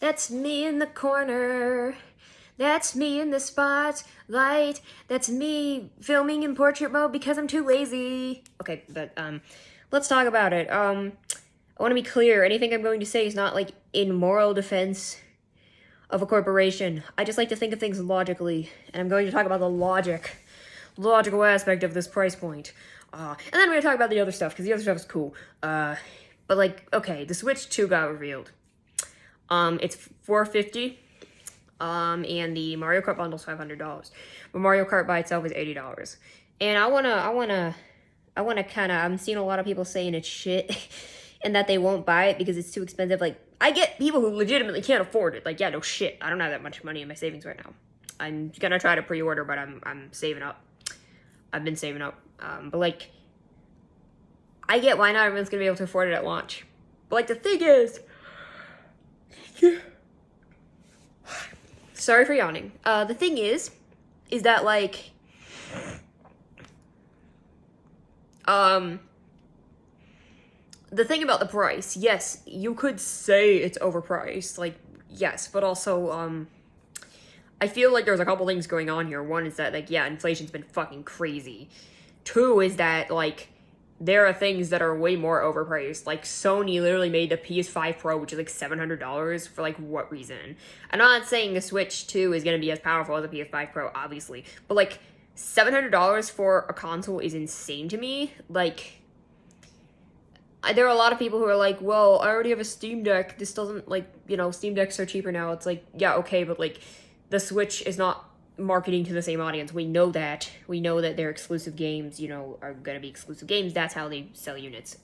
That's me in the corner. That's me in the spotlight. That's me filming in portrait mode because I'm too lazy. Okay, but let's talk about it. I want to be clear. Anything I'm going to say is not like in moral defense of a corporation. I just like to think of things logically, and I'm going to talk about the logical aspect of this price point. And then I'm going to talk about the other stuff because the other stuff is cool. But like, okay, the Switch 2 got revealed. It's $450. And the Mario Kart bundle's $500. But Mario Kart by itself is $80. And I wanna kinda, I'm seeing a lot of people saying it's shit and that they won't buy it because it's too expensive. Like, I get people who legitimately can't afford it. Like, yeah, no shit. I don't have that much money in my savings right now. I'm gonna try to pre-order, but I'm saving up. I've been saving up. But like, I get why not everyone's gonna be able to afford it at launch. But like, the thing is, sorry for yawning. The thing is that like, the thing about the price, yes, you could say it's overpriced, like, yes, but also, I feel like there's a couple things going on here. One is that, like, yeah, inflation's been fucking crazy. Two is that, like, there are things that are way more overpriced. Like, Sony literally made the PS5 Pro, which is like $700 for like what reason? I'm not saying the Switch 2 is going to be as powerful as the PS5 Pro, obviously. But like, $700 for a console is insane to me. Like, there are a lot of people who are like, well, I already have a Steam Deck. This doesn't, like, you know, Steam Decks are cheaper now. It's like, yeah, okay, but like, the Switch is not marketing to the same audience. We know that. We know that their exclusive games, you know, are gonna be exclusive games. That's how they sell units.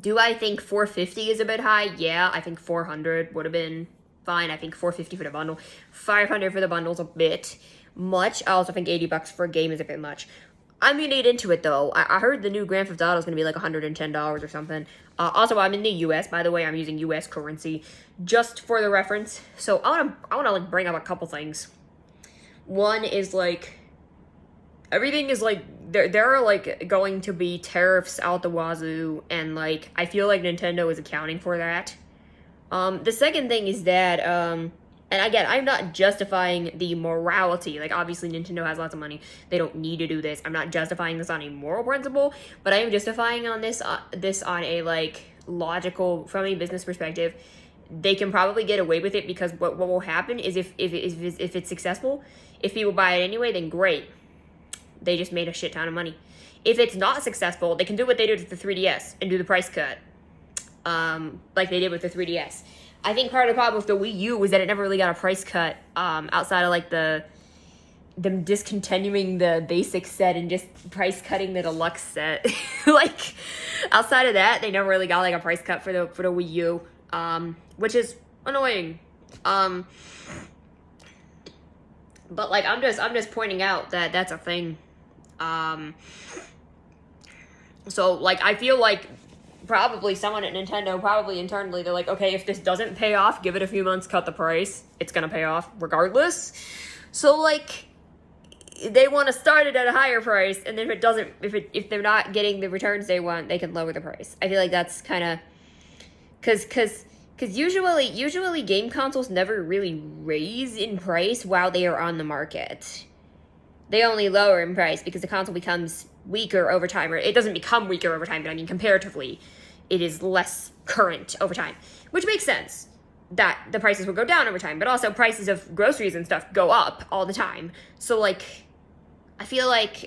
Do I think 450 is a bit high? Yeah, I think 400 would have been fine. I think 450 for the bundle. 500 for the bundle's a bit much. I also think $80 for a game is a bit much. I'm gonna get into it though. I heard the new Grand Theft Auto is gonna be like $110 or something. Also, I'm in the U.S. by the way. I'm using U.S. currency just for the reference. So I wanna like bring up a couple things. One is like, everything is like, there are like going to be tariffs out the wazoo, and like I feel like Nintendo is accounting for that. The second thing is that and again, I'm not justifying the morality. Like, obviously, Nintendo has lots of money. They don't need to do this. I'm not justifying this on a moral principle, but I am justifying on this on a, like, logical, from a business perspective. They can probably get away with it because what will happen is if it's successful, if people buy it anyway, then great. They just made a shit ton of money. If it's not successful, they can do what they did with the 3DS and do the price cut, like they did with the 3DS. I think part of the problem with the Wii U was that it never really got a price cut, outside of like them discontinuing the basic set and just price cutting the deluxe set. Like, outside of that, they never really got like a price cut for the Wii U, which is annoying. But like, I'm just pointing out that that's a thing. So like, I feel like probably someone at Nintendo, probably internally, they're like, okay, if this doesn't pay off, give it a few months, cut the price. It's gonna pay off regardless. So like, they want to start it at a higher price, and then if it doesn't, if they're not getting the returns they want, they can lower the price. I feel like that's kind of, cause usually game consoles never really raise in price while they are on the market. They only lower in price because the console becomes weaker over time, or it doesn't become weaker over time, but I mean comparatively, it is less current over time, which makes sense that the prices will go down over time, but also prices of groceries and stuff go up all the time. So like, I feel like,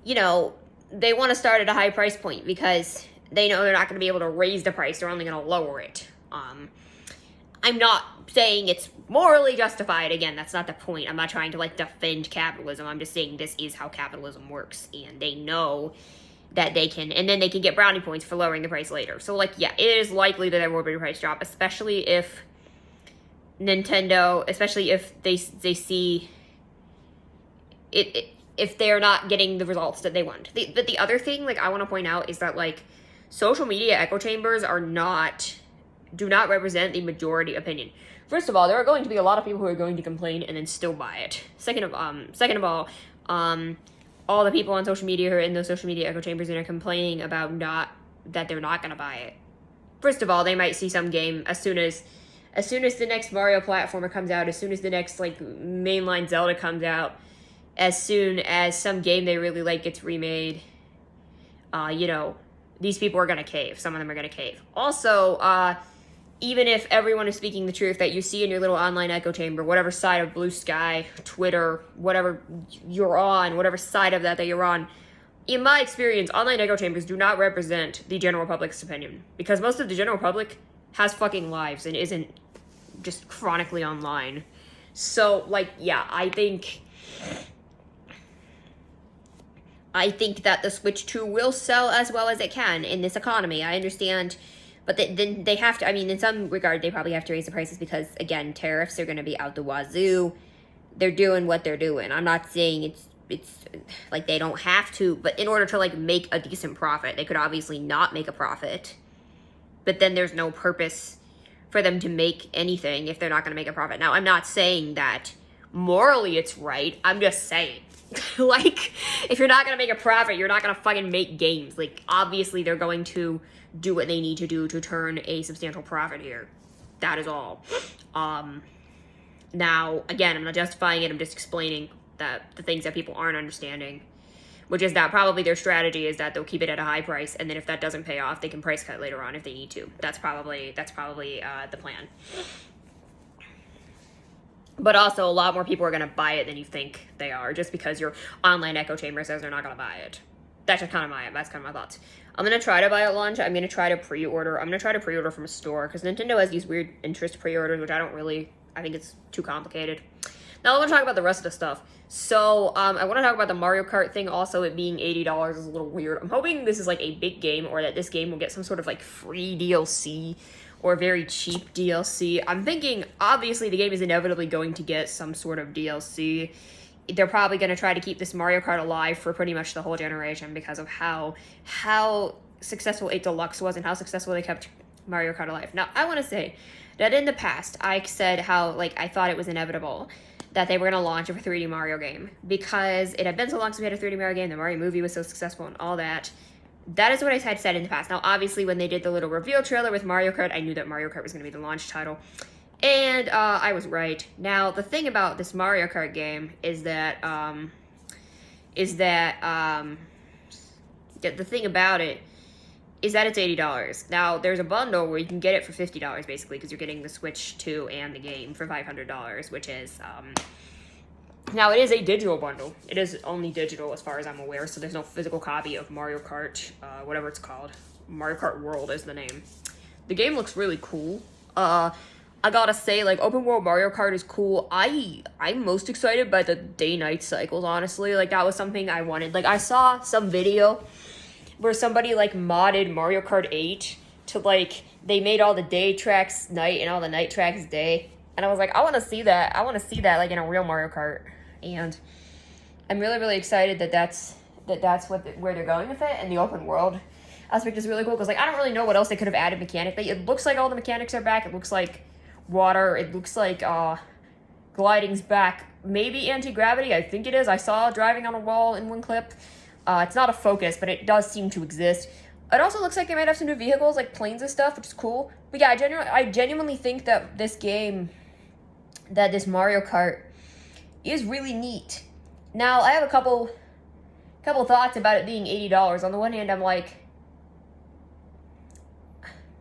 you know, they want to start at a high price point because they know they're not going to be able to raise the price, they're only going to lower it. I'm not saying it's morally justified. Again, that's not the point. I'm not trying to like defend capitalism. I'm just saying this is how capitalism works, and they know that they can, and then they can get brownie points for lowering the price later. So like, yeah, it is likely that there will be a price drop, especially if Nintendo, especially if they see it, if they're not getting the results that they want. But the other thing, like, I want to point out is that like, social media echo chambers do not represent the majority opinion. First of all, there are going to be a lot of people who are going to complain and then still buy it. Second of all the people on social media who are in those social media echo chambers and are complaining about not that they're not going to buy it. First of all, they might see some game as soon as the next Mario platformer comes out, as soon as the next like mainline Zelda comes out, as soon as some game they really like gets remade. These people are going to cave. Some of them are going to cave. Also, even if everyone is speaking the truth that you see in your little online echo chamber, whatever side of Blue Sky, Twitter, whatever you're on, whatever side of that you're on, in my experience, online echo chambers do not represent the general public's opinion. Because most of the general public has fucking lives and isn't just chronically online. So, I think that the Switch 2 will sell as well as it can in this economy. I understand, but then they have to, in some regard, they probably have to raise the prices because, again, tariffs are going to be out the wazoo. They're doing what they're doing. I'm not saying it's like they don't have to, but in order to, make a decent profit, they could obviously not make a profit. But then there's no purpose for them to make anything if they're not going to make a profit. Now, I'm not saying that morally it's right. I'm just saying. If you're not going to make a profit, you're not going to fucking make games. Obviously, they're going to do what they need to do to turn a substantial profit here. That is all. Now, again, I'm not justifying it. I'm just explaining that the things that people aren't understanding, which is that probably their strategy is that they'll keep it at a high price, and then if that doesn't pay off, they can price cut later on if they need to. That's probably the plan. But also, a lot more people are going to buy it than you think they are, just because your online echo chamber says they're not going to buy it. That's kind of my thoughts. I'm going to try to buy it at launch. I'm going to try to pre-order. I'm going to try to pre-order from a store, because Nintendo has these weird interest pre-orders, which I think it's too complicated. Now, I want to talk about the rest of the stuff. So, I want to talk about the Mario Kart thing. Also, it being $80 is a little weird. I'm hoping this is, a big game, or that this game will get some sort of, free DLC, or very cheap DLC. I'm thinking, obviously, the game is inevitably going to get some sort of DLC. They're probably going to try to keep this Mario Kart alive for pretty much the whole generation because of how successful 8 Deluxe was and how successful they kept Mario Kart alive. Now, I want to say that in the past, I said how, I thought it was inevitable that they were going to launch a 3D Mario game because it had been so long since we had a 3D Mario game, the Mario movie was so successful and all that. That is what I had said in the past. Now, obviously, when they did the little reveal trailer with Mario Kart, I knew that Mario Kart was going to be the launch title. And I was right. Now, the thing about this Mario Kart game is that the thing about it is that it's $80. Now, there's a bundle where you can get it for $50, basically, because you're getting the Switch 2 and the game for $500, which is, now, it is a digital bundle. It is only digital, as far as I'm aware, so there's no physical copy of Mario Kart, whatever it's called. Mario Kart World is the name. The game looks really cool. I gotta say, open world Mario Kart is cool. I'm most excited by the day-night cycles, honestly. That was something I wanted. I saw some video where somebody, modded Mario Kart 8 to, they made all the day tracks night and all the night tracks day. And I was like, I want to see that. I want to see that, in a real Mario Kart. And I'm really, really excited that that's where they're going with it. And the open world aspect is really cool. Because, I don't really know what else they could have added mechanically. It looks like all the mechanics are back. It looks like water. It looks like gliding's back. Maybe anti-gravity. I think it is. I saw driving on a wall in one clip. It's not a focus, but it does seem to exist. It also looks like they might have some new vehicles, like planes and stuff, which is cool. But yeah, I genuinely think that this Mario Kart is really neat. Now, I have a couple thoughts about it being $80. On the one hand, I'm like,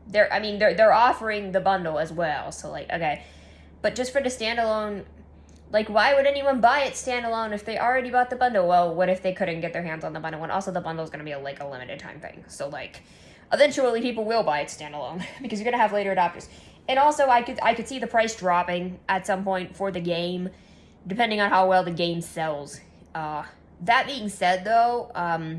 they're offering the bundle as well, so okay. But just for the standalone, why would anyone buy it standalone if they already bought the bundle? Well, what if they couldn't get their hands on the bundle? And also, the bundle is going to be a limited time thing. So, eventually people will buy it standalone because you're going to have later adopters. And also, I could see the price dropping at some point for the game, depending on how well the game sells. That being said, though,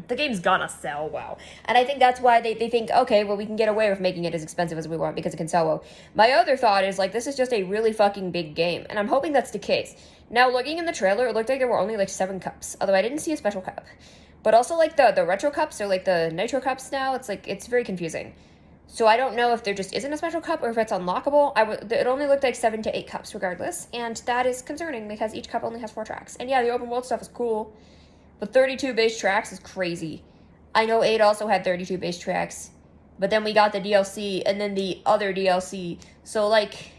the game's gonna sell well. And I think that's why they think, okay, well, we can get away with making it as expensive as we want because it can sell well. My other thought is, this is just a really fucking big game, and I'm hoping that's the case. Now, looking in the trailer, it looked like there were only, 7 cups, although I didn't see a special cup. But also, the retro cups or, the nitro cups now, it's very confusing. So I don't know if there just isn't a special cup or if it's unlockable. It only looked like 7 to 8 cups regardless, and that is concerning because each cup only has 4 tracks. And yeah, the open world stuff is cool, but 32 base tracks is crazy. I know 8 also had 32 base tracks. but then we got the DLC and then the other DLC. So like,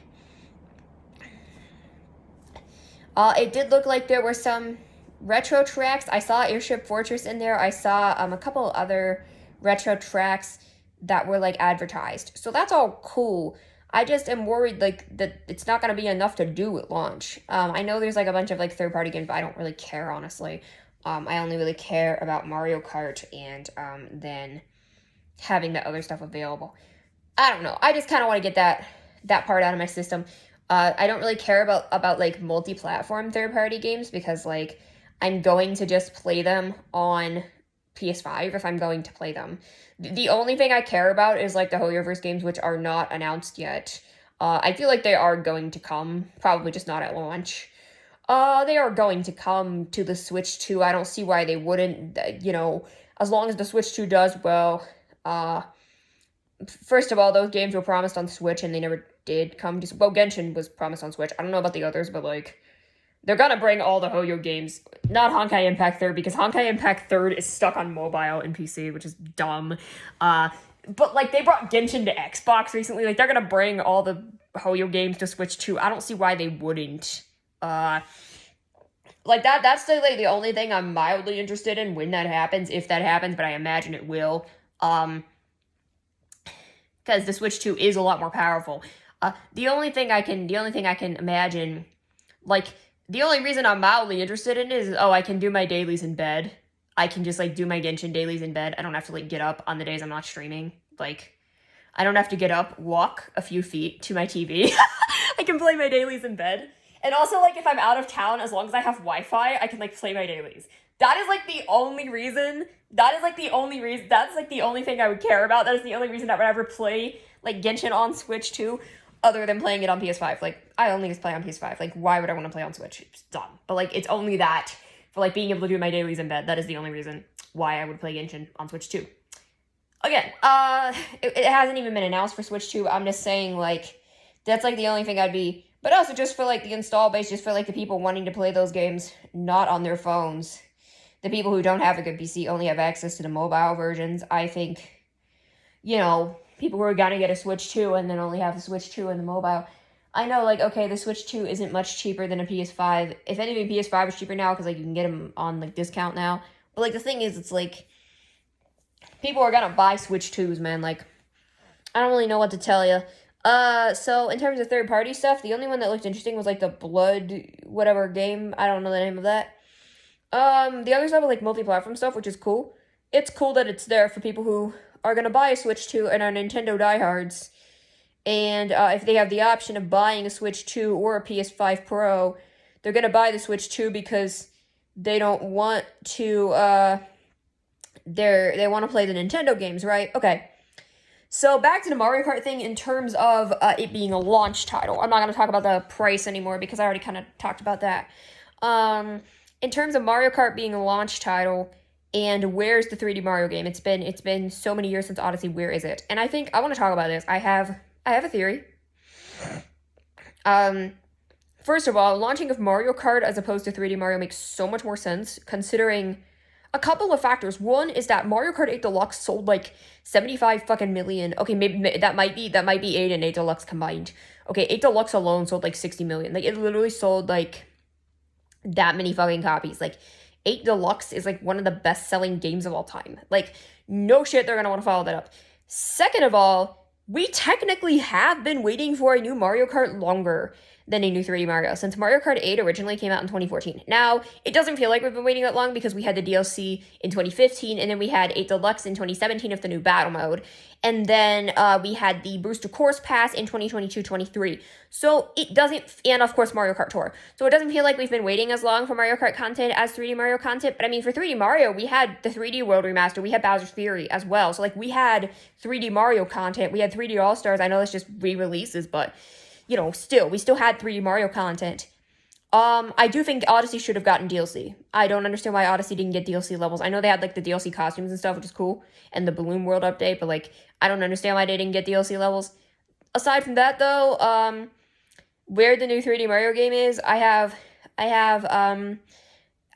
it did look like there were some retro tracks. I saw Airship Fortress in there. I saw a couple other retro tracks that were like advertised. So that's all cool. I just am worried like that it's not going to be enough to do at launch. I know there's like a bunch of like third-party games, but I don't really care, honestly. I only really care about Mario Kart and then having that other stuff available. I don't know. I just kind of want to get that part out of my system. I don't really care about like multi-platform third-party games because like I'm going to just play them on PS5 if I'm going to play them. The only thing I care about is like the Hoyoverse games, which are not announced yet. I feel like they are going to come, probably just not at launch. They are going to come to the Switch 2. I don't see why they wouldn't, as long as the Switch 2 does well. First of all, those games were promised on Switch and they never did come to... Well, Genshin was promised on Switch. I don't know about the others, but like... They're gonna bring all the Hoyo games, not Honkai Impact 3rd, because Honkai Impact 3rd is stuck on mobile and PC, which is dumb. But, like, they brought Genshin to Xbox recently. Like, they're gonna bring all the Hoyo games to Switch too. I don't see why they wouldn't. Like, that's the only thing I'm mildly interested in when that happens, if that happens, but I imagine it will. Because the Switch 2 is a lot more powerful. The only thing I can imagine, like... The only reason I'm mildly interested in it is, I can do my dailies in bed. I can just, like, do my Genshin dailies in bed. I don't have to, like, get up on the days I'm not streaming. Like, I don't have to get up, walk a few feet to my TV. I can play my dailies in bed. And also, like, if I'm out of town, as long as I have Wi-Fi, I can, like, play my dailies. That is, like, the only reason. That's, like, the only thing I would care about. That is the only reason I would ever play, like, Genshin on Switch, too. Other than playing it on PS5. Like, I only just play on PS5. Like, why would I want to play on Switch? It's dumb. But, like, it's only that. For, like, being able to do my dailies in bed. That is the only reason why I would play Genshin on Switch 2. Again, it hasn't even been announced for Switch 2. I'm just saying, like, that's, like, the only thing I'd be... But also just for, like, the install base, just for, like, the people wanting to play those games not on their phones. The people who don't have a good PC only have access to the mobile versions. I think, people who are gonna get a Switch 2 and then only have the Switch 2 and the mobile. I know, like, okay, the Switch 2 isn't much cheaper than a PS5. If anything, PS5 is cheaper now because, like, you can get them on, like, discount now. But, like, the thing is, it's, like, people are gonna buy Switch 2s, man. Like, I don't really know what to tell you. So, in terms of third-party stuff, the only one that looked interesting was, like, the Blood whatever game. I don't know the name of that. The other stuff was, like, multi-platform stuff, which is cool. It's cool that it's there for people who are going to buy a Switch 2 and are Nintendo diehards. And if they have the option of buying a Switch 2 or a PS5 Pro, they're going to buy the Switch 2 because they don't want to, they want to play the Nintendo games, right? Okay. So back to the Mario Kart thing in terms of it being a launch title. I'm not going to talk about the price anymore because I already kind of talked about that. In terms of Mario Kart being a launch title, and where's the 3D Mario game? It's been so many years since Odyssey. Where is it? And I think I want to talk about this. I have a theory. First of all, launching of Mario Kart as opposed to 3D Mario makes so much more sense considering a couple of factors. One is that Mario Kart 8 Deluxe sold like 75 fucking million. Okay, maybe that might be 8 and 8 Deluxe combined. Okay, 8 Deluxe alone sold like 60 million. Like, it literally sold like that many fucking copies. Like, 8 Deluxe is, like, one of the best-selling games of all time. Like, no shit, they're gonna want to follow that up. Second of all, we technically have been waiting for a new Mario Kart longer than a new 3D Mario, since Mario Kart 8 originally came out in 2014. Now, it doesn't feel like we've been waiting that long because we had the DLC in 2015, and then we had 8 Deluxe in 2017 of the new battle mode, and then we had the Booster Course Pass in 2022-23. So it doesn't, and of course Mario Kart Tour. So it doesn't feel like we've been waiting as long for Mario Kart content as 3D Mario content, but I mean, for 3D Mario, we had the 3D World Remaster, we had Bowser's Fury as well, so like, we had 3D Mario content, we had 3D All-Stars. I know that's just re-releases, but we still had 3D Mario content. I do think Odyssey should have gotten DLC. I don't understand why Odyssey didn't get DLC levels. I know they had, like, the DLC costumes and stuff, which is cool, and the Balloon World update, but, like, I don't understand why they didn't get DLC levels. Aside from that, though, where the new 3D Mario game is, I have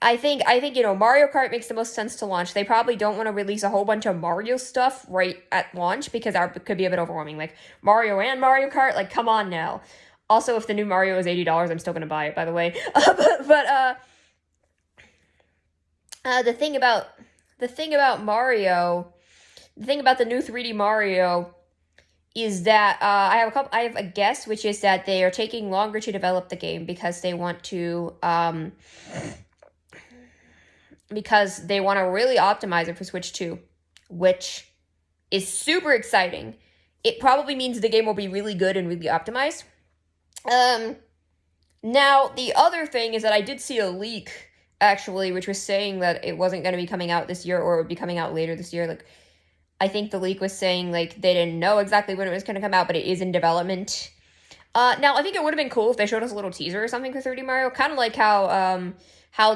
Mario Kart makes the most sense to launch. They probably don't want to release a whole bunch of Mario stuff right at launch because that could be a bit overwhelming. Like Mario and Mario Kart, like come on now. Also, if the new Mario is $80, I'm still gonna buy it, by the way. The thing about Mario, the thing about the new 3D Mario is that I have a guess, which is that they are taking longer to develop the game because they want to really optimize it for Switch 2, which is super exciting. It probably means the game will be really good and really optimized. Now, the other thing is that I did see a leak, actually, which was saying that it wasn't going to be coming out this year or it would be coming out later this year. Like, I think the leak was saying, like, they didn't know exactly when it was going to come out, but it is in development. Now, I think it would have been cool if they showed us a little teaser or something for 3D Mario, kind of like how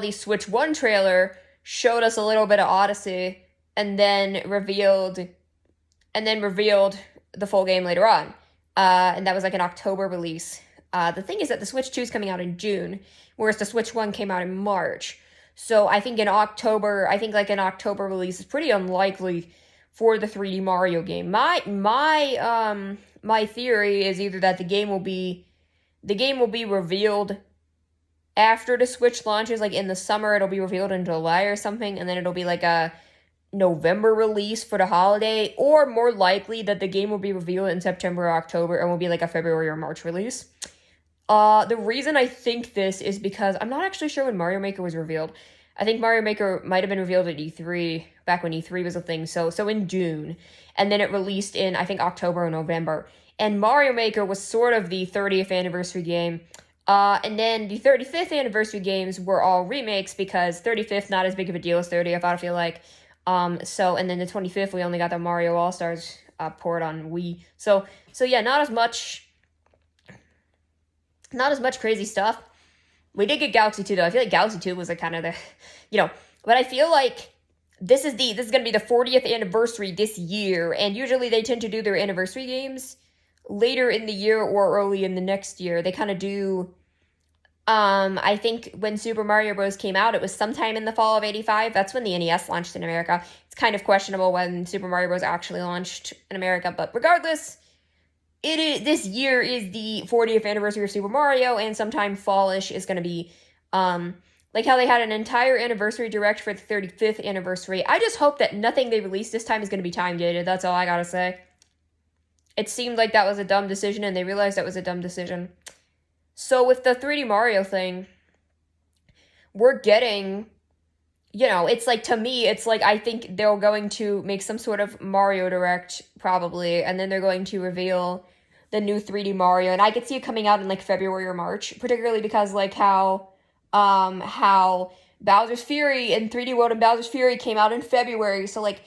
the Switch 1 trailer showed us a little bit of Odyssey and then revealed the full game later on. And that was like an October release. The thing is that the Switch 2 is coming out in June, whereas the Switch 1 came out in March. So I think an October release is pretty unlikely for the 3D Mario game. My theory is either that the game will be revealed after the Switch launches, like in the summer, it'll be revealed in July or something, and then it'll be like a November release for the holiday, or more likely that the game will be revealed in September or October and will be like a February or March release. The reason I think this is because I'm not actually sure when Mario Maker was revealed. I think Mario Maker might have been revealed at E3, back when E3 was a thing, so in June. And then it released in, I think, October or November. And Mario Maker was sort of the 30th anniversary game. And then the 35th anniversary games were all remakes because 35th, not as big of a deal as 30th, I feel like. And then the 25th, we only got the Mario All-Stars port on Wii. So yeah, not as much crazy stuff. We did get Galaxy 2, though. I feel like Galaxy 2 was like kind of the, but I feel like this is going to be the 40th anniversary this year, and usually they tend to do their anniversary games later in the year or early in the next year. They kind of do, I think when Super Mario Bros. Came out, it was sometime in the fall of 85. That's when the NES launched in America. It's kind of questionable when Super Mario Bros. Actually launched in America, but regardless, this year is the 40th anniversary of Super Mario, and sometime fallish is going to be, like how they had an entire anniversary direct for the 35th anniversary. I just hope that nothing they release this time is going to be time-gated. That's all I gotta say. It seemed like that was a dumb decision, and they realized that was a dumb decision. So with the 3D Mario thing, we're getting, it's like, to me, it's like, I think they're going to make some sort of Mario Direct, probably, and then they're going to reveal the new 3D Mario, and I could see it coming out in, like, February or March, particularly because, like, how Bowser's Fury and 3D World and Bowser's Fury came out in February, so, like,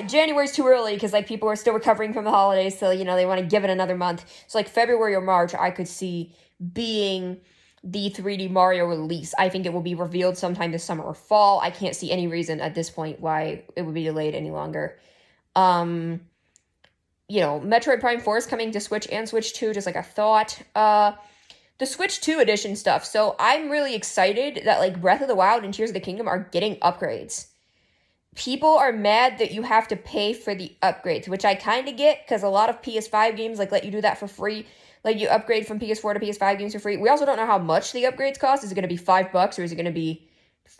January's too early because, like, people are still recovering from the holidays, so, they want to give it another month. So, like, February or March, I could see being the 3D Mario release. I think it will be revealed sometime this summer or fall. I can't see any reason at this point why it would be delayed any longer. Metroid Prime 4 is coming to Switch and Switch 2, just like I thought. The Switch 2 edition stuff. So I'm really excited that, like, Breath of the Wild and Tears of the Kingdom are getting upgrades. People are mad that you have to pay for the upgrades, which I kind of get, because a lot of PS5 games, like, let you do that for free. Like, you upgrade from PS4 to PS5 games for free. We also don't know how much the upgrades cost. Is it going to be $5 or is it going to be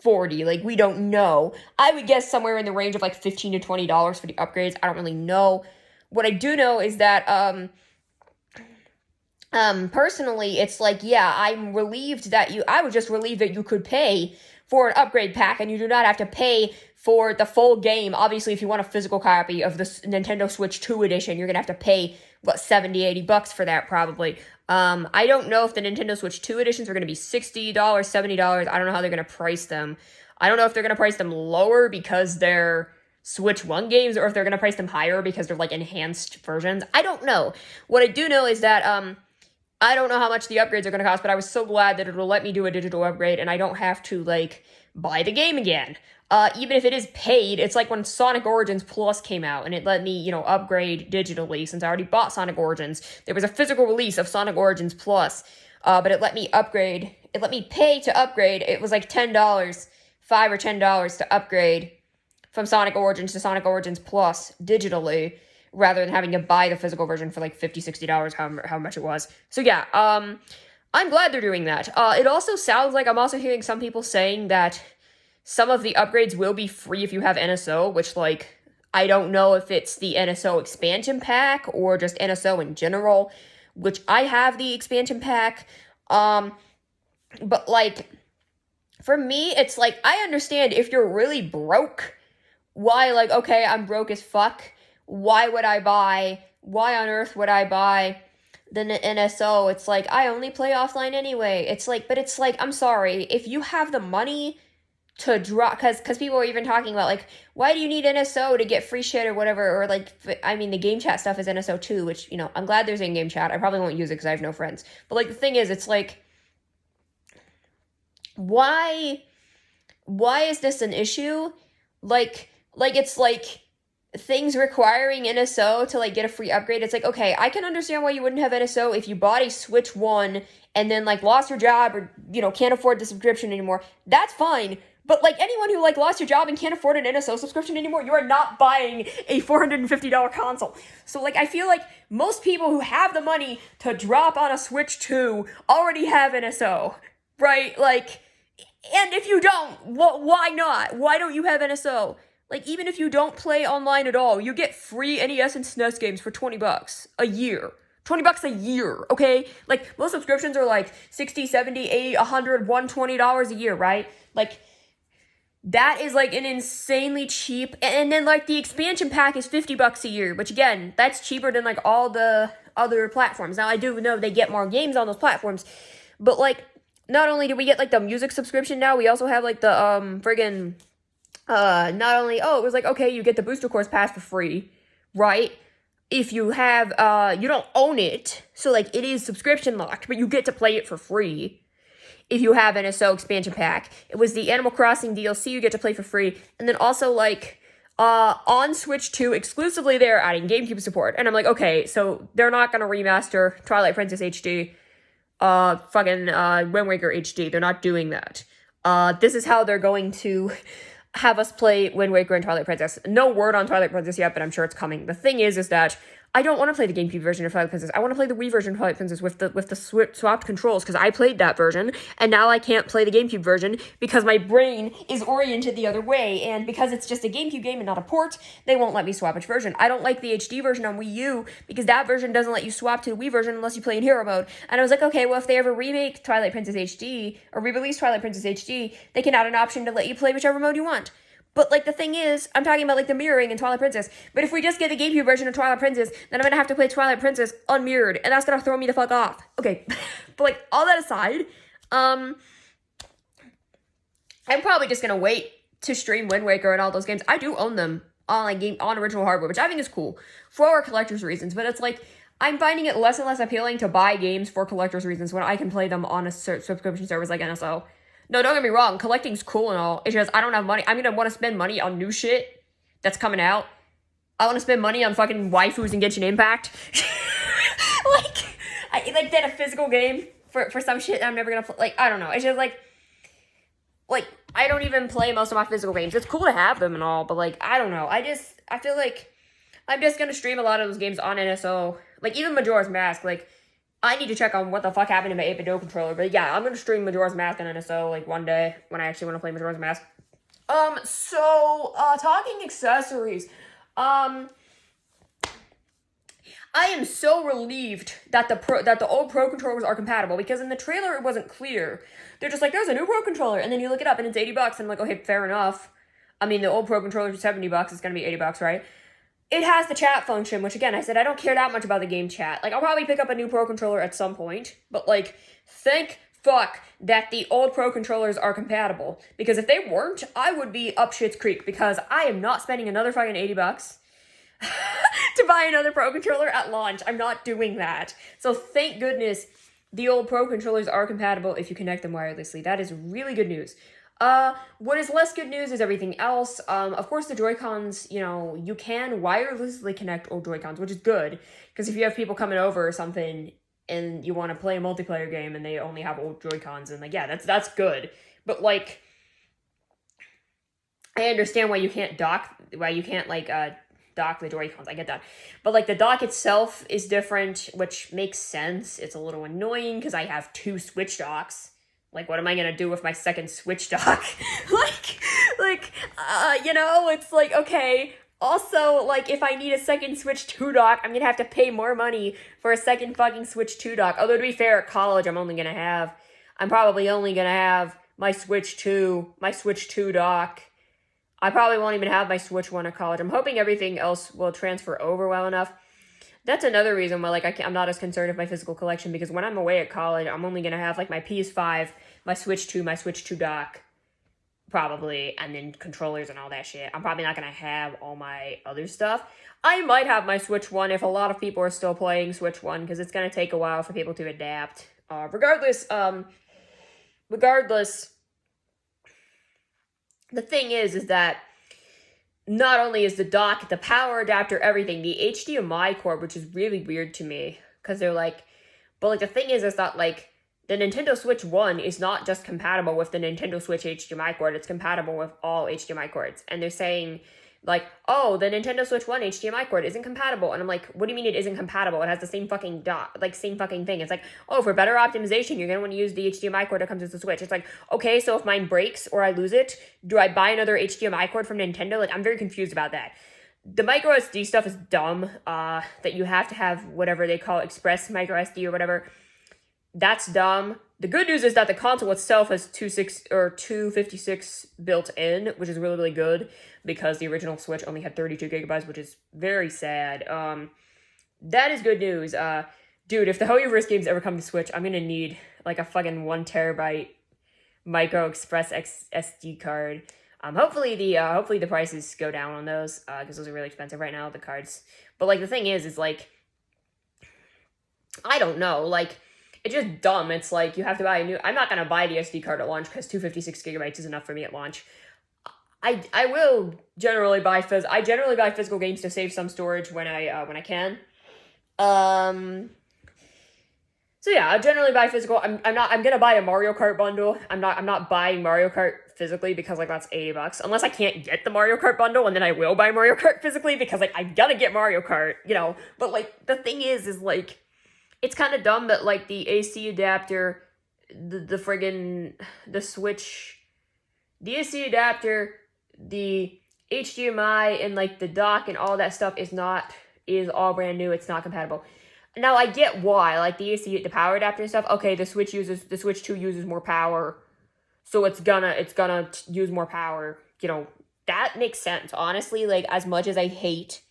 $40? Like, we don't know. I would guess somewhere in the range of, like, $15 to $20 for the upgrades. I don't really know. What I do know is that, personally, it's like, yeah, I was just relieved that you could pay for an upgrade pack and you do not have to pay for the full game. Obviously, if you want a physical copy of the Nintendo Switch 2 edition, you're going to have to pay, $70, $80 for that, probably. I don't know if the Nintendo Switch 2 editions are going to be $60, $70. I don't know how they're going to price them. I don't know if they're going to price them lower because they're Switch 1 games or if they're going to price them higher because they're, like, enhanced versions. I don't know. What I do know is that, I don't know how much the upgrades are going to cost, but I was so glad that it'll let me do a digital upgrade and I don't have to, like, buy the game again. Even if it is paid, it's like when Sonic Origins Plus came out and it let me, upgrade digitally since I already bought Sonic Origins. There was a physical release of Sonic Origins Plus, but it let me upgrade. It let me pay to upgrade. It was like $10, $5 or $10 to upgrade from Sonic Origins to Sonic Origins Plus digitally, rather than having to buy the physical version for like $50, $60, how much it was. So yeah, I'm glad they're doing that. It also sounds like I'm also hearing some people saying that some of the upgrades will be free if you have NSO, which, like, I don't know if it's the NSO expansion pack or just NSO in general, which I have the expansion pack. But, like, for me, it's like, I understand if you're really broke, why, like, okay, I'm broke as fuck. Why on earth would I buy the NSO? It's like, I only play offline anyway. It's like, but it's like, I'm sorry, if you have the money to drop, because people are even talking about, like, why do you need NSO to get free shit or whatever, or, like, I mean, the game chat stuff is NSO too, which, I'm glad there's in-game chat. I probably won't use it because I have no friends. But, like, the thing is, it's like, why is this an issue? Like, it's like, things requiring NSO to, like, get a free upgrade. It's like, okay, I can understand why you wouldn't have NSO if you bought a Switch 1 and then, like, lost your job or, can't afford the subscription anymore. That's fine. But, like, anyone who, like, lost your job and can't afford an NSO subscription anymore, you are not buying a $450 console. So, like, I feel like most people who have the money to drop on a Switch 2 already have NSO, right? Like, and if you don't, why not? Why don't you have NSO? Like, even if you don't play online at all, you get free NES and SNES games for $20 a year. $20 a year, okay? Like, most subscriptions are like $60, $70, $80, $100, $120 a year, right? Like, that is, like, an insanely cheap, and then, like, the expansion pack is $50 a year, which, again, that's cheaper than, like, all the other platforms. Now, I do know they get more games on those platforms, but, like, not only do we get, like, the music subscription now, we also have, like, the, not only, it was like, okay, you get the Booster Course Pass for free, right? If you have, you don't own it, so, like, it is subscription locked, but you get to play it for free. If you have NSO expansion pack. It was the Animal Crossing DLC you get to play for free. And then also, like, on Switch 2, exclusively they're adding GameCube support. And I'm like, okay, so they're not going to remaster Twilight Princess HD, Wind Waker HD. They're not doing that. This is how they're going to have us play Wind Waker and Twilight Princess. No word on Twilight Princess yet, but I'm sure it's coming. The thing is that I don't want to play the GameCube version of Twilight Princess. I want to play the Wii version of Twilight Princess with the swapped controls, because I played that version, and now I can't play the GameCube version because my brain is oriented the other way, and because it's just a GameCube game and not a port, they won't let me swap which version. I don't like the HD version on Wii U, because that version doesn't let you swap to the Wii version unless you play in hero mode. And I was like, okay, well, if they ever remake Twilight Princess HD, or re-release Twilight Princess HD, they can add an option to let you play whichever mode you want. But, like, the thing is, I'm talking about, like, the mirroring in Twilight Princess. But if we just get the GameCube version of Twilight Princess, then I'm gonna have to play Twilight Princess unmirrored, and that's gonna throw me the fuck off. Okay, but, like, all that aside, I'm probably just gonna wait to stream Wind Waker and all those games. I do own them on, like, on original hardware, which I think is cool for collector's reasons. But it's like, I'm finding it less and less appealing to buy games for collector's reasons when I can play them on a subscription service like NSO. No, don't get me wrong, collecting's cool and all. It's just, I don't have money. I'm gonna want to spend money on new shit that's coming out. I want to spend money on fucking waifus and Genshin Impact. like that a physical game for some shit I'm never gonna play. Like, I don't know. It's just like, I don't even play most of my physical games. It's cool to have them and all, but, like, I don't know. I feel like I'm just gonna stream a lot of those games on NSO. Like, even Majora's Mask, like, I need to check on what the fuck happened to my 8-bit Do controller, but yeah, I'm gonna stream Majora's Mask on NSO, like, one day, when I actually want to play Majora's Mask. Talking accessories, I am so relieved that the old Pro controllers are compatible, because in the trailer it wasn't clear. They're just like, there's a new Pro controller, and then you look it up and it's $80, and I'm like, okay, fair enough. I mean, the old Pro controller is $70, it's gonna be $80, right? It has the chat function, which, again, I said I don't care that much about the game chat. Like, I'll probably pick up a new Pro controller at some point, but, like, thank fuck that the old Pro controllers are compatible. Because if they weren't, I would be up shit's creek, because I am not spending another fucking $80 to buy another Pro controller at launch. I'm not doing that. So thank goodness the old Pro controllers are compatible if you connect them wirelessly. That is really good news. What is less good news is everything else. Of course, the Joy-Cons, you can wirelessly connect old Joy-Cons, which is good, because if you have people coming over or something and you want to play a multiplayer game and they only have old Joy-Cons, and yeah, that's good. But I understand why you can't dock the Joy-Cons. I get that. But the dock itself is different, which makes sense. It's a little annoying because I have 2 Switch docks. What am I gonna do with my second Switch dock? It's okay. Also, if I need a second Switch 2 dock, I'm gonna have to pay more money for a second fucking Switch 2 dock. Although, to be fair, at college, I'm probably only gonna have my Switch 2 dock. I probably won't even have my Switch 1 at college. I'm hoping everything else will transfer over well enough. That's another reason why I'm not as concerned with my physical collection, because when I'm away at college, I'm only going to have my PS5, my Switch 2 dock, probably, and then controllers and all that shit. I'm probably not going to have all my other stuff. I might have my Switch 1 if a lot of people are still playing Switch 1, because it's going to take a while for people to adapt. Regardless, the thing is that not only is the dock, the power adapter, everything, the HDMI cord, which is really weird to me, because they're but the thing is that the Nintendo Switch 1 is not just compatible with the Nintendo Switch HDMI cord, it's compatible with all HDMI cords. And they're saying, oh, the Nintendo Switch 1 HDMI cord isn't compatible. And I'm what do you mean it isn't compatible? It has the same fucking same fucking thing. It's oh, for better optimization, you're gonna want to use the HDMI cord that comes with the Switch. It's okay, so if mine breaks or I lose it, do I buy another HDMI cord from Nintendo? I'm very confused about that. The micro SD stuff is dumb, that you have to have whatever they call express micro SD or whatever. That's dumb. The good news is that the console itself has 256 built in, which is really, really good, because the original Switch only had 32 gigabytes, which is very sad. That is good news. Dude, if the Hoyoverse games ever come to Switch, I'm gonna need a fucking 1 terabyte micro express SD card. Hopefully the prices go down on those, because those are really expensive right now, the cards. But the thing is I don't know, it's just dumb. It's you have to buy a new... I'm not going to buy the SD card at launch, because 256 gigabytes is enough for me at launch. I will generally buy physical games to save some storage when I can. So yeah, I generally buy physical. I'm gonna buy a Mario Kart bundle. I'm not buying Mario Kart physically, because that's $80. Unless I can't get the Mario Kart bundle, and then I will buy Mario Kart physically, because I gotta get Mario Kart, But the thing is it's kind of dumb that the AC adapter, the Switch, the AC adapter, the HDMI, and the dock and all that stuff is all brand new. It's not compatible. Now I get why, the AC, the power adapter and stuff. Okay, the Switch 2 uses more power, so it's gonna use more power. That makes sense. Honestly, as much as I hate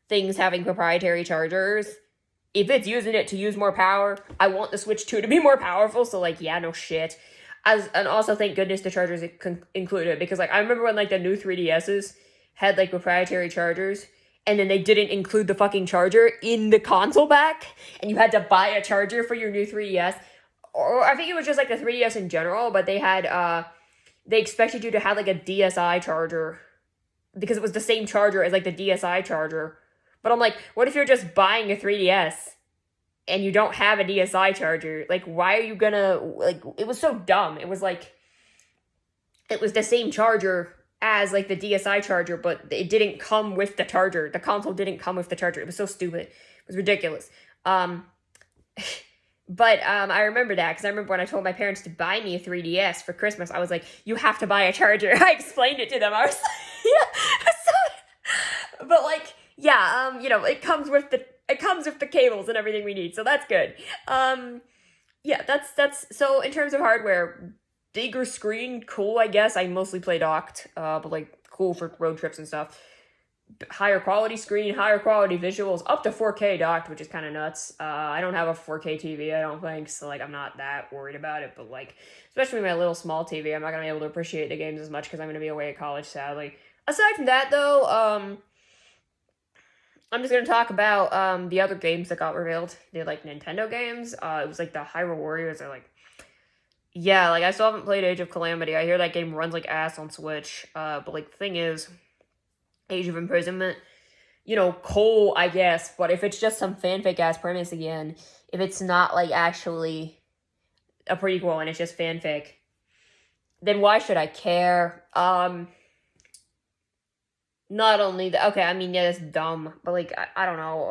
things having proprietary chargers, if it's using it to use more power, I want the Switch 2 to be more powerful, so, yeah, no shit. And also, thank goodness the chargers included, because, I remember when, the new 3DSs had, proprietary chargers, and then they didn't include the fucking charger in the console pack, and you had to buy a charger for your new 3DS, or I think it was just, the 3DS in general, but they had, they expected you to have, a DSi charger, because it was the same charger as, the DSi charger. But I'm what if you're just buying a 3DS and you don't have a DSi charger? Why are you gonna, it was so dumb. It was it was the same charger as, the DSi charger, but it didn't come with the charger. The console didn't come with the charger. It was so stupid. It was ridiculous. But I remember that, because I remember when I told my parents to buy me a 3DS for Christmas, I was you have to buy a charger. I explained it to them. I was yeah. But, yeah, it comes with the cables and everything we need, so that's good. Yeah, that's so in terms of hardware, bigger screen, cool, I guess. I mostly play docked, but cool for road trips and stuff. Higher quality screen, higher quality visuals, up to 4K docked, which is kind of nuts. I don't have a 4K TV, I don't think, so I'm not that worried about it, but especially my little small TV, I'm not gonna be able to appreciate the games as much, because I'm gonna be away at college, sadly. Aside from that, though, I'm just gonna talk about the other games that got revealed. They're like Nintendo games. It was like the Hyrule Warriors are like, yeah, like I still haven't played Age of Calamity. I hear that game runs like ass on Switch. But like the thing is, Age of Imprisonment, cool, I guess, but if it's just some fanfic ass premise again, if it's not like actually a prequel and it's just fanfic, then why should I care? Not only that, okay, I mean, yeah, that's dumb, but like, I don't know,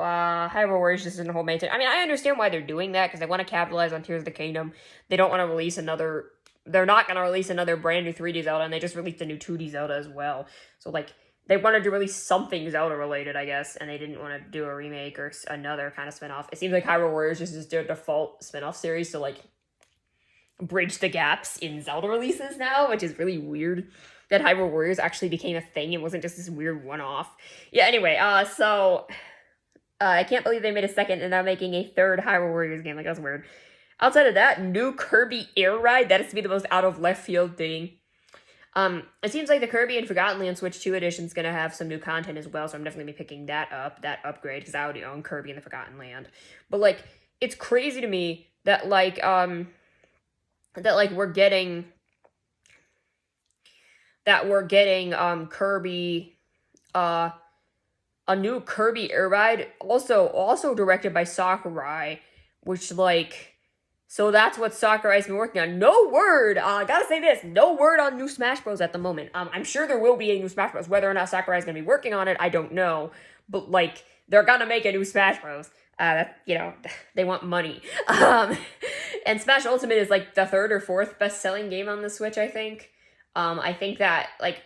Hyrule Warriors just isn't a whole main thing. I mean, I understand why they're doing that, because they want to capitalize on Tears of the Kingdom. They don't want to release they're not going to release another brand new 3D Zelda, and they just released a new 2D Zelda as well. So, like, they wanted to release something Zelda-related, I guess, and they didn't want to do a remake or another kind of spin-off. It seems like Hyrule Warriors just is their default spin-off series to, like, bridge the gaps in Zelda releases now, which is really weird that Hyrule Warriors actually became a thing. It wasn't just this weird one-off. Yeah, anyway, I can't believe they made a second and now making a third Hyrule Warriors game. Like, that's weird. Outside of that, new Kirby Air Ride. That is to be the most out of left field thing. It seems like the Kirby and Forgotten Land Switch 2 edition is going to have some new content as well, so I'm definitely going to be picking that up, that upgrade, because I already own Kirby and the Forgotten Land. But, like, it's crazy to me that, we're getting Kirby, a new Kirby Air Ride, also directed by Sakurai, which, like, so that's what Sakurai's been working on. No word, gotta say this, no word on new Smash Bros. At the moment. I'm sure there will be a new Smash Bros. Whether or not Sakurai's gonna be working on it, I don't know. But, like, they're gonna make a new Smash Bros. They want money. And Smash Ultimate is, like, the third or fourth best-selling game on the Switch, I think. I think that, like,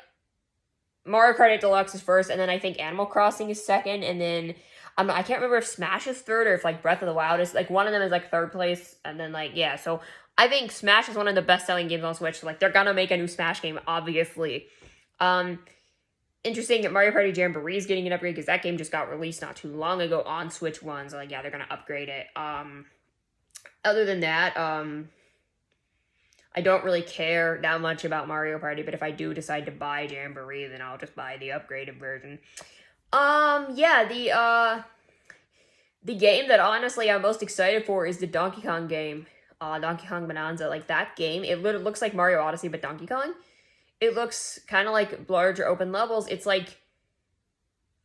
Mario Kart 8 Deluxe is first, and then I think Animal Crossing is second, and then I can't remember if Smash is third or if, like, Breath of the Wild is, like, one of them is, like, third place, and then, like, yeah, so I think Smash is one of the best-selling games on Switch, so, like, they're gonna make a new Smash game, obviously. Interesting that Mario Party Jamboree is getting an upgrade, because that game just got released not too long ago on Switch 1, so, like, yeah, they're gonna upgrade it. Other than that, I don't really care that much about Mario Party, but if I do decide to buy Jamboree, then I'll just buy the upgraded version. Yeah, the game that honestly I'm most excited for is the Donkey Kong game. Donkey Kong Bonanza. Like, that game, it literally looks like Mario Odyssey, but Donkey Kong. It looks kind of like larger open levels. It's like,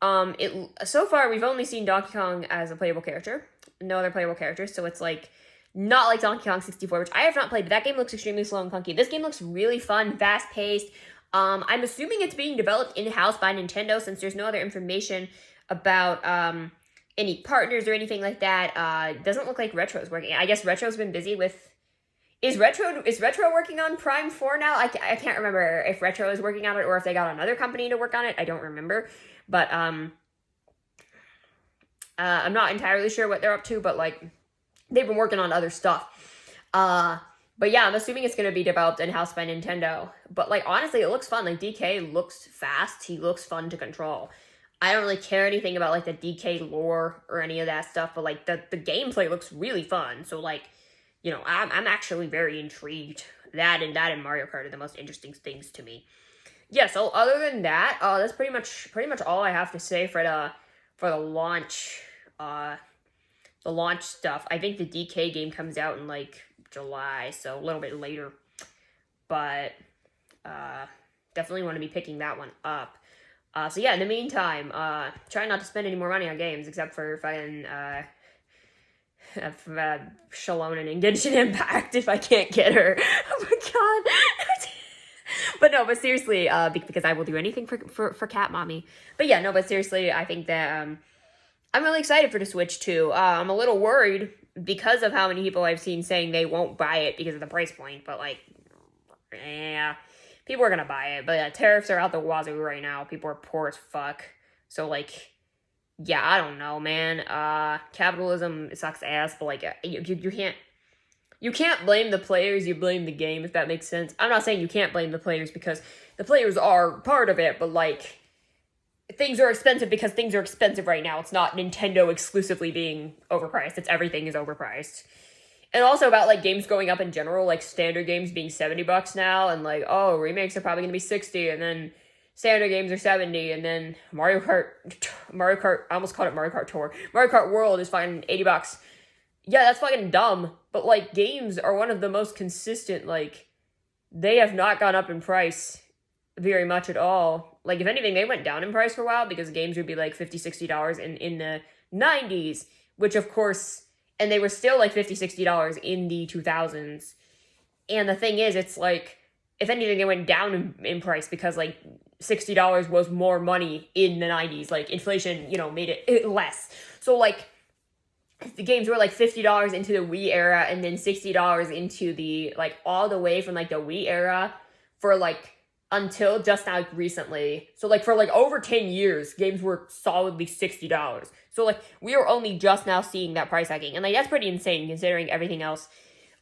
so far we've only seen Donkey Kong as a playable character. No other playable characters, so it's like, not like Donkey Kong 64, which I have not played, but that game looks extremely slow and clunky. This game looks really fun, fast-paced. I'm assuming it's being developed in-house by Nintendo, since there's no other information about any partners or anything like that. It doesn't look like Retro's working. I guess Retro's been busy with... Is Retro working on Prime 4 now? I can't remember if Retro is working on it or if they got another company to work on it. I don't remember. But I'm not entirely sure what they're up to, but, like, they've been working on other stuff. But yeah, I'm assuming it's going to be developed in-house by Nintendo. But, like, honestly, it looks fun. Like, DK looks fast. He looks fun to control. I don't really care anything about, like, the DK lore or any of that stuff. But, like, the gameplay looks really fun. So, like, I'm actually very intrigued. That and Mario Kart are the most interesting things to me. Yeah, so other than that, that's pretty much all I have to say for the launch, the launch stuff. I think the DK game comes out in, like, July, so a little bit later. But definitely want to be picking that one up. So yeah, in the meantime, try not to spend any more money on games, except for fucking Shalona and Genshin Impact if I can't get her. Oh my god. But seriously, because I will do anything for Cat Mommy. But yeah, no, but seriously, I think that I'm really excited for the Switch 2. I'm a little worried because of how many people I've seen saying they won't buy it because of the price point. But, like, yeah, people are going to buy it. But tariffs are out the wazoo right now. People are poor as fuck. So, like, yeah, I don't know, man. Capitalism sucks ass. But, like, you can't blame the players. You blame the game, if that makes sense. I'm not saying you can't blame the players because the players are part of it. But, like, things are expensive because things are expensive right now. It's not Nintendo exclusively being overpriced. It's everything is overpriced. And also about, like, games going up in general, like, standard games being $70 now, and, like, oh, remakes are probably going to be $60, and then standard games are 70, and then Mario Kart, I almost called it Mario Kart Tour. Mario Kart World is fucking $80. Yeah, that's fucking dumb, but, like, games are one of the most consistent, like, they have not gone up in price very much at all. Like, if anything, they went down in price for a while, because games would be, like, $50, $60 in the 90s, which, of course, and they were still, like, $50, $60 in the 2000s. And the thing is, it's, like, if anything, they went down in price, because, like, $60 was more money in the 90s. Like, inflation, made it less. So, like, the games were like $50 into the Wii era, and then $60 into the, like, all the way from, like, the Wii era for, like, until just now recently. So, like, for, like, over 10 years, games were solidly $60. So, like, we are only just now seeing that price hiking. And, like, that's pretty insane considering everything else,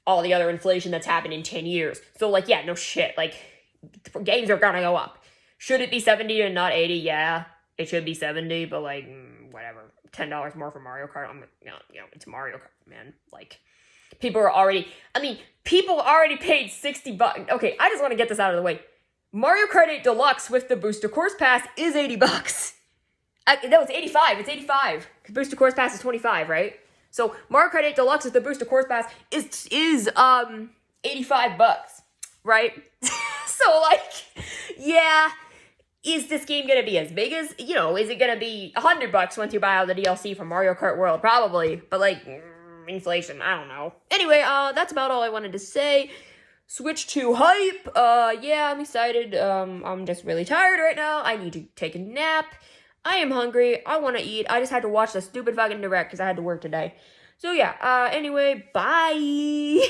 all the other inflation that's happened in 10 years. So, like, yeah, no shit. Like, games are gonna go up. Should it be 70 and not 80? Yeah, it should be 70, but, like, whatever. $10 more for Mario Kart. It's Mario Kart, man. Like, people already paid $60. Okay, I just want to get this out of the way. Mario Kart 8 Deluxe with the Booster Course Pass is $80. No, it's 85. It's 85. Because Booster Course Pass is 25, right? So Mario Kart 8 Deluxe with the Booster Course Pass is $85, right? So, like, yeah. Is this game going to be as big as, is it going to be $100 once you buy all the DLC from Mario Kart World? Probably. But, like, inflation, I don't know. Anyway, that's about all I wanted to say. Switch to hype. Yeah, I'm excited. I'm just really tired right now. I need to take a nap. I am hungry. I want to eat. I just had to watch the stupid fucking direct because I had to work today. So, yeah, anyway, bye.